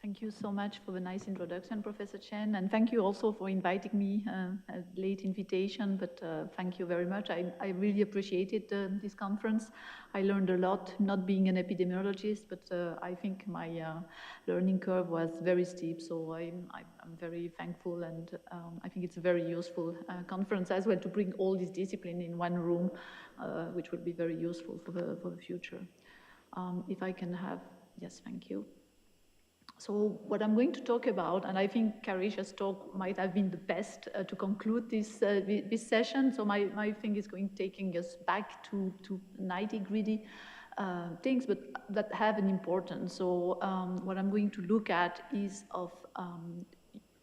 Thank you so much for the nice introduction, Professor Chen, and thank you also for inviting me, a late invitation, but thank you very much. I really appreciated this conference. I learned a lot, not being an epidemiologist, but I think my learning curve was very steep, so I'm very thankful, and I think it's a very useful conference as well to bring all this discipline in one room, which will be very useful for the future. If I can have, yes, thank you. So what I'm going to talk about, and I think Karisha's talk might have been the best to conclude this session. So my thing is taking us back to nitty-gritty things, but that have an importance. So what I'm going to look at is of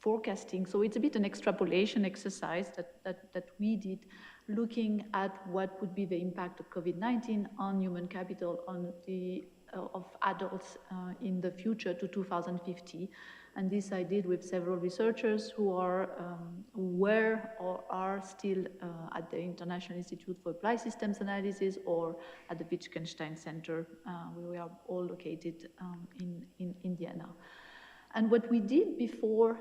forecasting. So it's a bit an extrapolation exercise that we did, looking at what would be the impact of COVID-19 on human capital, on the of adults in the future to 2050. And this I did with several researchers who were or are still at the International Institute for Applied Systems Analysis or at the Wittgenstein Center, where we are all located in Indiana. And what we did before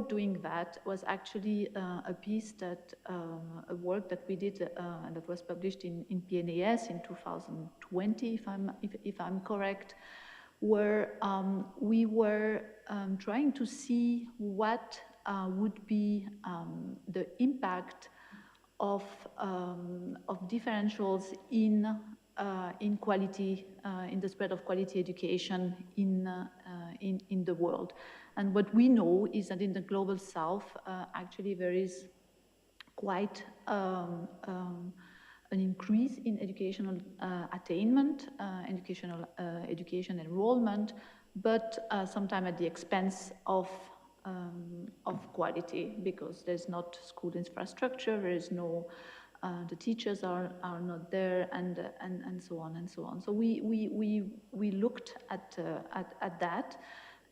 doing that, was actually a piece that, a work that we did and that was published in PNAS in 2020, if I'm correct, where we were trying to see what would be the impact of differentials in quality, in the spread of quality education in the world. And what we know is that in the global south, actually there is quite an increase in educational attainment, education enrollment, but sometimes at the expense of quality, because there's not school infrastructure, there is no the teachers are not there, and so on and so on. So we looked at that,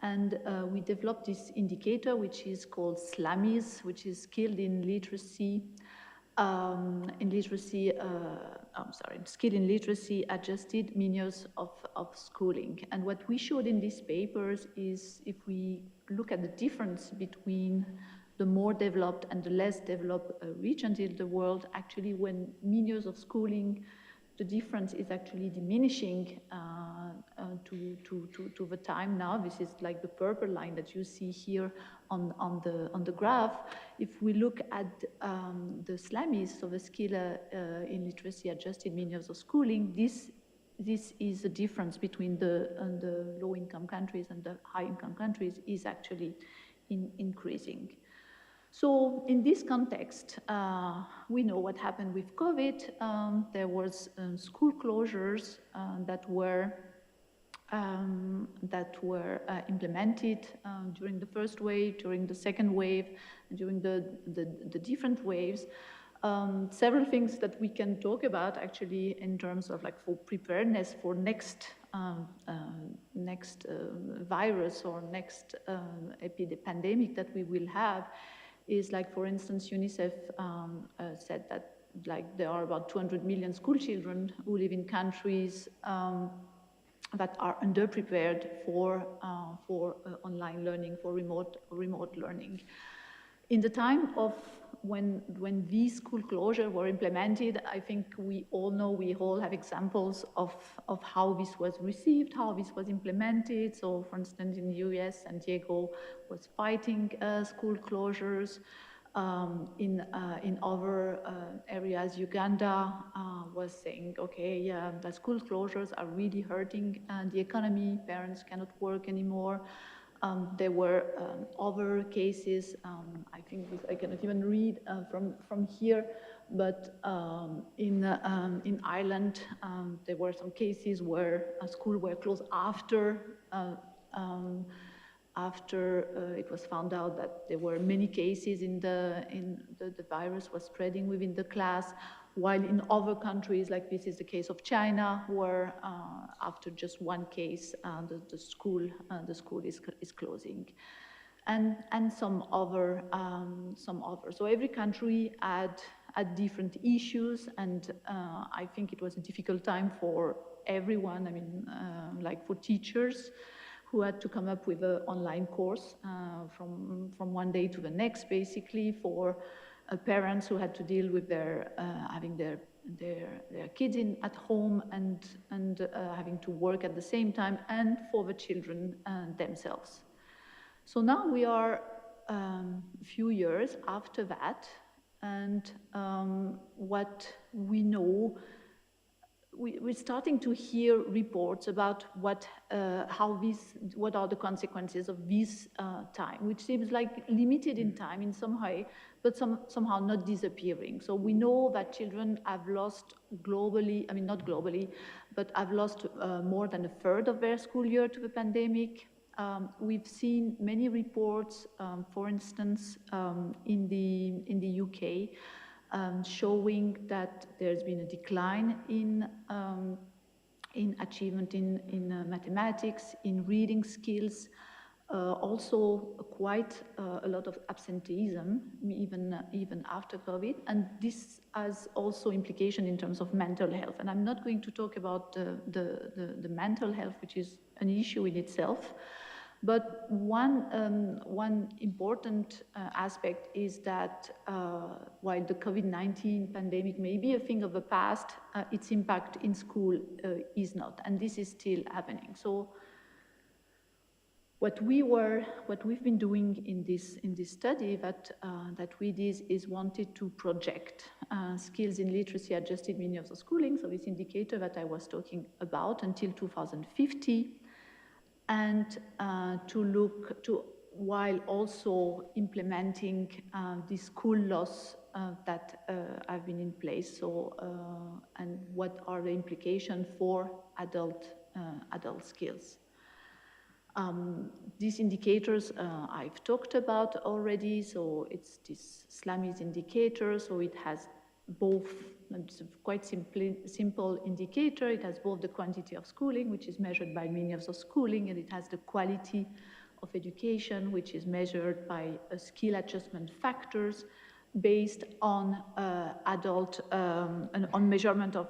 and we developed this indicator, which is called SLAMIS, which is skilled in literacy, skilled in literacy adjusted mean years of schooling. And what we showed in these papers is, if we look at the difference between the more developed and the less developed regions in the world, actually when mean years of schooling, the difference is actually diminishing to the time now. This is like the purple line that you see here on the graph. If we look at the SLAMIS, so the skill in literacy adjusted mean years of schooling, this is the difference between the low-income countries and the high-income countries is actually increasing. So in this context, we know what happened with COVID. There was school closures that were implemented during the first wave, during the second wave, and during the different waves. Several things that we can talk about actually in terms of like for preparedness for next virus or next pandemic that we will have, is like, for instance, UNICEF said that like there are about 200 million school children who live in countries that are underprepared for online learning, for remote learning. In the time of when these school closures were implemented, I think we all know, we all have examples of how this was received, how this was implemented. So, for instance, in the US, San Diego was fighting school closures. In other areas, Uganda was saying, okay, yeah, the school closures are really hurting the economy. Parents cannot work anymore. There were other cases, I think I cannot even read from here, but in Ireland, there were some cases where schools were closed after it was found out that there were many cases in the virus was spreading within the class, while in other countries, like this is the case of China, where after just one case, the school is closing, and some other. So every country had different issues, and I think it was a difficult time for everyone. I mean, like for teachers who had to come up with an online course from one day to the next, basically, for parents who had to deal with their having their kids at home and having to work at the same time, and for the children themselves. So now we are a few years after that, and what we know, we're starting to hear reports about what are the consequences of this time, which seems like limited in time in some way, but somehow not disappearing. So we know that children have lost globally, I mean not globally, but have lost more than a third of their school year to the pandemic. We've seen many reports, for instance, in the UK, showing that there's been a decline in achievement in mathematics, in reading skills, also quite a lot of absenteeism, even after COVID, and this has also implication in terms of mental health. And I'm not going to talk about the mental health, which is an issue in itself. But one important aspect is that while the COVID-19 pandemic may be a thing of the past, its impact in school is not, and this is still happening. So what we've been doing in this study that we did is wanted to project skills in literacy adjusted mean years of schooling, so this indicator that I was talking about, until 2050. And to look to, while also implementing the school laws that have been in place. So, and what are the implications for adult skills? These indicators I've talked about already. So it's this SLAMIS indicator. So it has both, it's a quite simple indicator. It has both the quantity of schooling, which is measured by mean years of schooling, and it has the quality of education, which is measured by skill adjustment factors based on on measurement of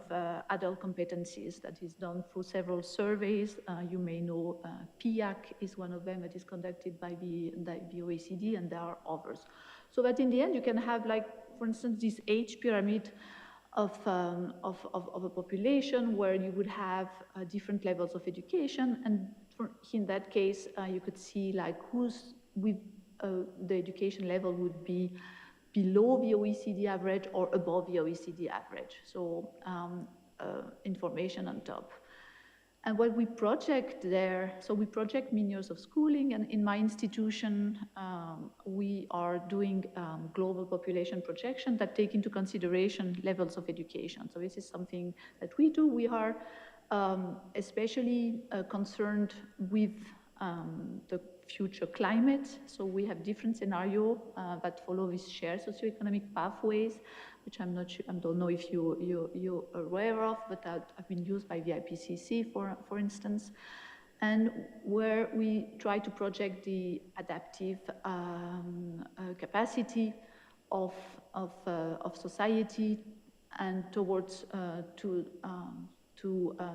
adult competencies that is done through several surveys. You may know PIAC is one of them that is conducted by the OECD, and there are others. So that in the end you can have, like, for instance, this age pyramid of a population where you would have different levels of education, and in that case you could see like who's with the education level would be below the OECD average or above the OECD average. So information on top. And what we project there, so we project mean years of schooling, and in my institution, we are doing global population projection that take into consideration levels of education. So this is something that we do. We are especially concerned with the future climate. So we have different scenarios that follow these shared socioeconomic pathways, which I'm not sure, I don't know if you're aware of, but have been used by the IPCC, for instance, and where we try to project the adaptive capacity of society and towards to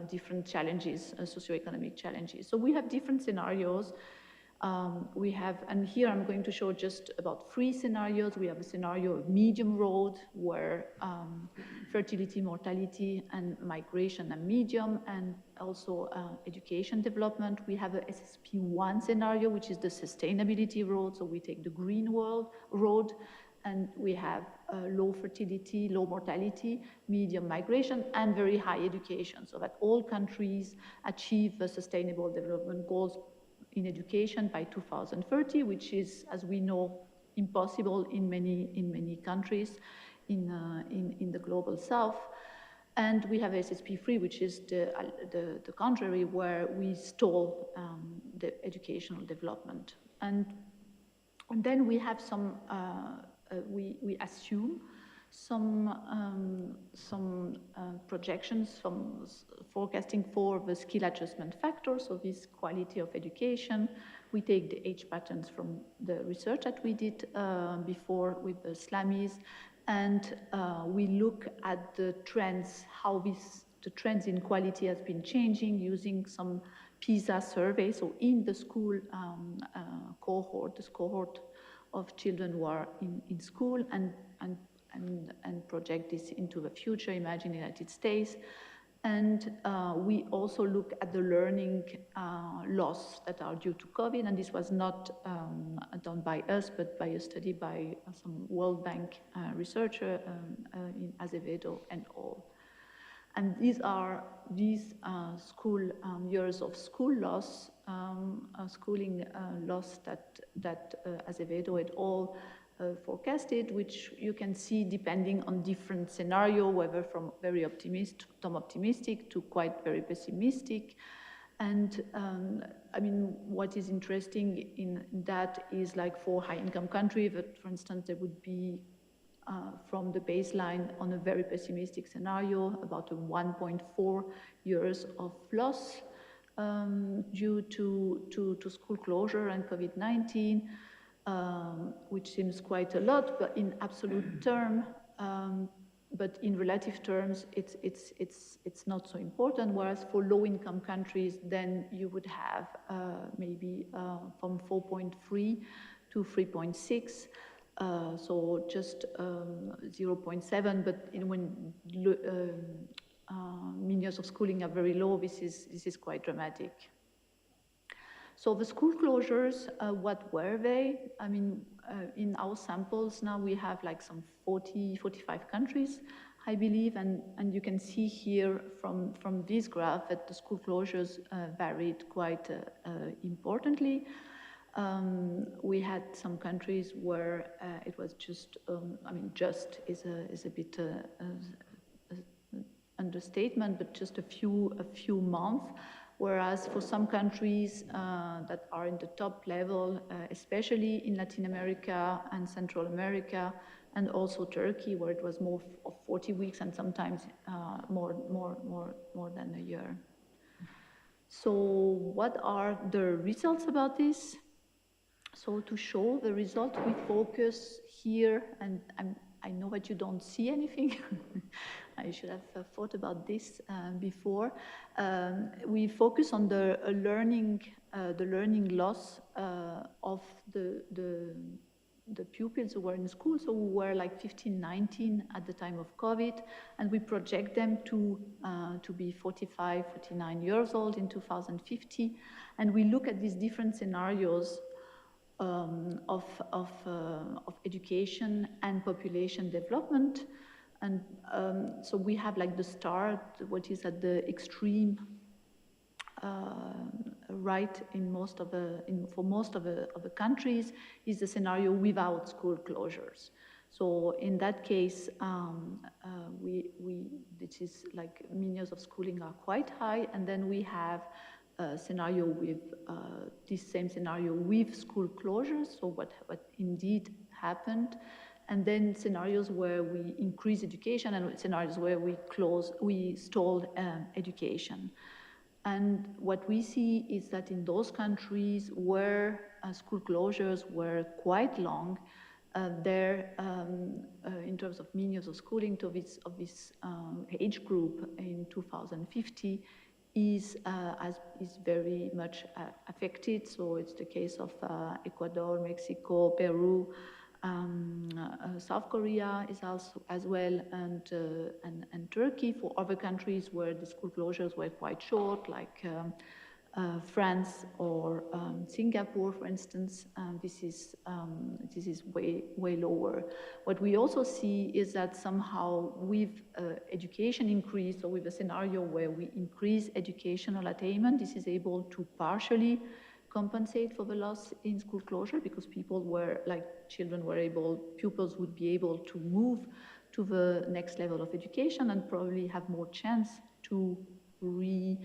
different challenges, socioeconomic challenges. So we have different scenarios. We have, and here I'm going to show just about 3 scenarios. We have a scenario of medium road where fertility, mortality, and migration are medium, and also education development. We have a SSP1 scenario, which is the sustainability road. So we take the green road, and we have low fertility, low mortality, medium migration, and very high education, so that all countries achieve the sustainable development goals in education by 2030, which is, as we know, impossible in many countries in the global south. And we have SSP3, which is the contrary, where we stall the educational development. And then we have some, we assume some projections, some forecasting for the skill adjustment factor, so this quality of education. We take the age patterns from the research that we did before with the SLAMIS, and we look at the trends, how the trends in quality has been changing using some PISA survey, so in the school cohort, this cohort of children who are in school, and project this into the future, imagine the United States. And we also look at the learning loss that are due to COVID, and this was not done by us, but by a study by some World Bank researcher in Azevedo and all. And these are school years of school loss, schooling loss that Azevedo et al. Forecasted, which you can see depending on different scenario, whether from very optimistic to quite very pessimistic. And I mean, what is interesting in that is like for high-income countries, that for instance, there would be from the baseline on a very pessimistic scenario, about a 1.4 years of loss due to school closure and COVID-19, which seems quite a lot, but in absolute term, but in relative terms, it's not so important. Whereas for low-income countries, then you would have maybe from 4.3 to 3.6. So just 0.7, but when mean years of schooling are very low, this is quite dramatic. So the school closures, what were they? I mean, in our samples now we have like some 45 countries, I believe, and you can see here from this graph that the school closures varied quite importantly. We had some countries where it was just, I mean, just is a bit understatement, but just a few months. Whereas for some countries that are in the top level, especially in Latin America and Central America, and also Turkey, where it was more of 40 weeks and sometimes more than a year. So what are the results about this? So to show the result, we focus here, and I know that you don't see anything. I should have thought about this before. We focus on the learning loss of the pupils who were in school, so who were like 15, 19 at the time of COVID, and we project them to be 45, 49 years old in 2050, and we look at these different scenarios of education and population development. And so we have like the start, what is at the extreme right in most of for most of the countries is the scenario without school closures. So in that case, this is like mean years of schooling are quite high, and then we have a scenario with this same scenario with school closures. So what indeed happened, and then scenarios where we increase education and scenarios where we stalled education. And what we see is that in those countries where school closures were quite long, there, in terms of mean years of schooling of this age group in 2050 is very much affected. So it's the case of Ecuador, Mexico, Peru, South Korea is also as well, and Turkey. For other countries where the school closures were quite short, like France or Singapore, for instance, this is way lower. What we also see is that somehow with education increase, or with a scenario where we increase educational attainment, this is able to partially compensate for the loss in school closure, because pupils would be able to move to the next level of education and probably have more chance to regain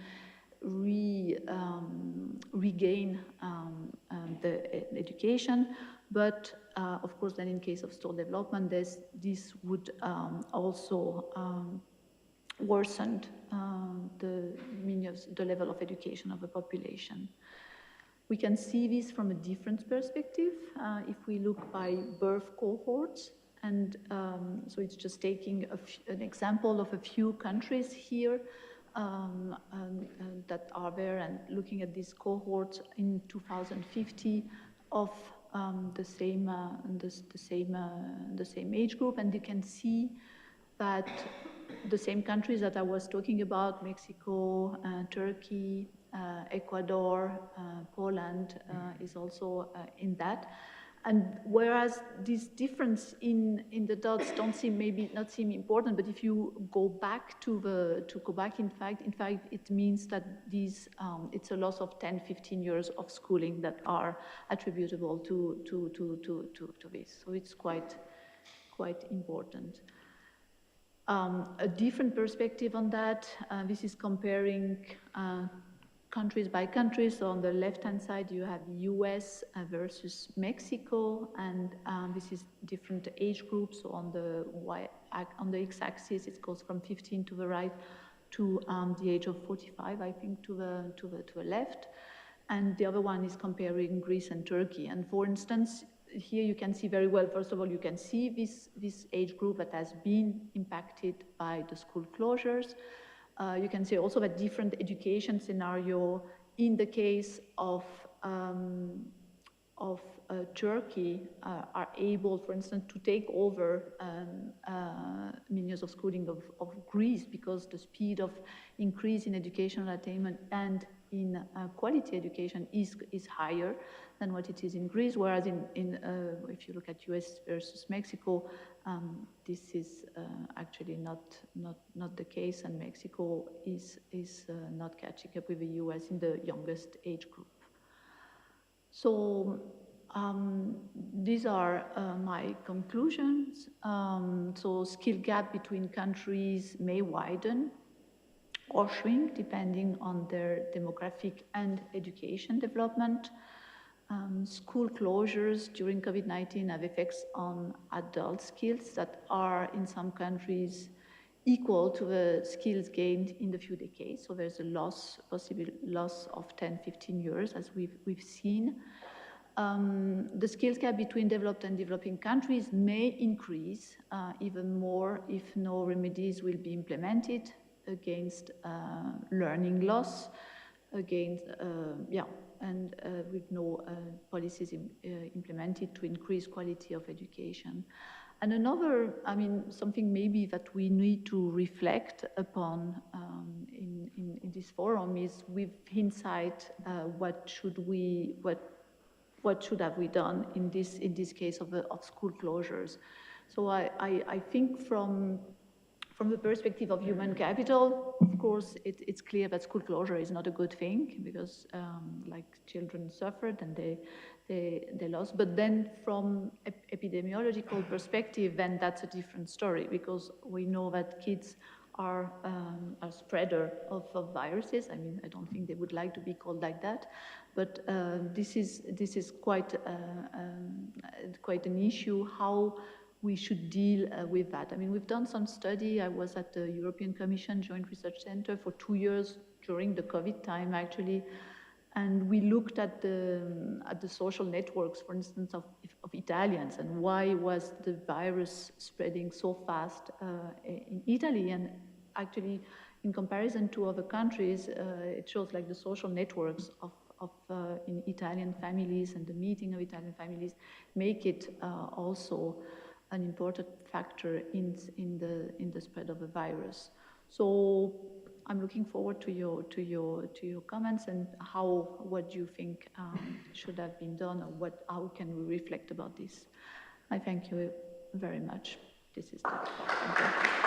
the education. But of course, then in case of stalled development, this would also worsen the level of education of the population. We can see this from a different perspective if we look by birth cohorts. And so it's just taking an example of a few countries here. that are there, and looking at these cohorts in 2050 of the same age group, and you can see that the same countries that I was talking about, Mexico, Turkey, Ecuador, Poland, is also in that. And whereas this difference in the dots don't seem, maybe not seem important, but if you go back in fact, it means that these, it's a loss of 10, 15 years of schooling that are attributable to this. So it's quite important. A different perspective on that, this is comparing countries by country. So on the left-hand side, you have US versus Mexico, and this is different age groups. So on the x-axis, it goes from 15 to the right to the age of 45, I think, to the left. And the other one is comparing Greece and Turkey. And for instance, here you can see very well, first of all, you can see this age group that has been impacted by the school closures. You can see also that different education scenario in the case of Turkey are able, for instance, to take over many years of schooling of Greece, because the speed of increase in educational attainment and in quality education is higher than what it is in Greece, whereas if you look at US versus Mexico, this is actually not the case, and Mexico is not catching up with the US in the youngest age group. So these are my conclusions. So skill gap between countries may widen or shrink depending on their demographic and education development. School closures during COVID-19 have effects on adult skills that are in some countries equal to the skills gained in the few decades. So there's a possible loss of 10, 15 years, as we've seen. The skills gap between developed and developing countries may increase even more if no remedies will be implemented against learning loss, against, and with no policies implemented to increase quality of education. And another, something maybe that we need to reflect upon in this forum is, with hindsight, what should have we done in this case of school closures? So I think from the perspective of human capital, of course, it's clear that school closure is not a good thing, because like children suffered and they lost. But then from epidemiological perspective, then that's a different story, because we know that kids are a spreader of viruses. I don't think they would like to be called like that, but this is quite an issue, how we should deal with that. We've done some study. I was at the European Commission Joint Research Center for 2 years during the COVID time, actually, and we looked at the social networks, for instance, of Italians, and why was the virus spreading so fast in Italy. And actually, in comparison to other countries, it shows like the social networks in Italian families and the meeting of Italian families make it also an important factor in the spread of the virus. So I'm looking forward to your comments, and what do you think should have been done, or how can we reflect about this? I thank you very much. This is the talk.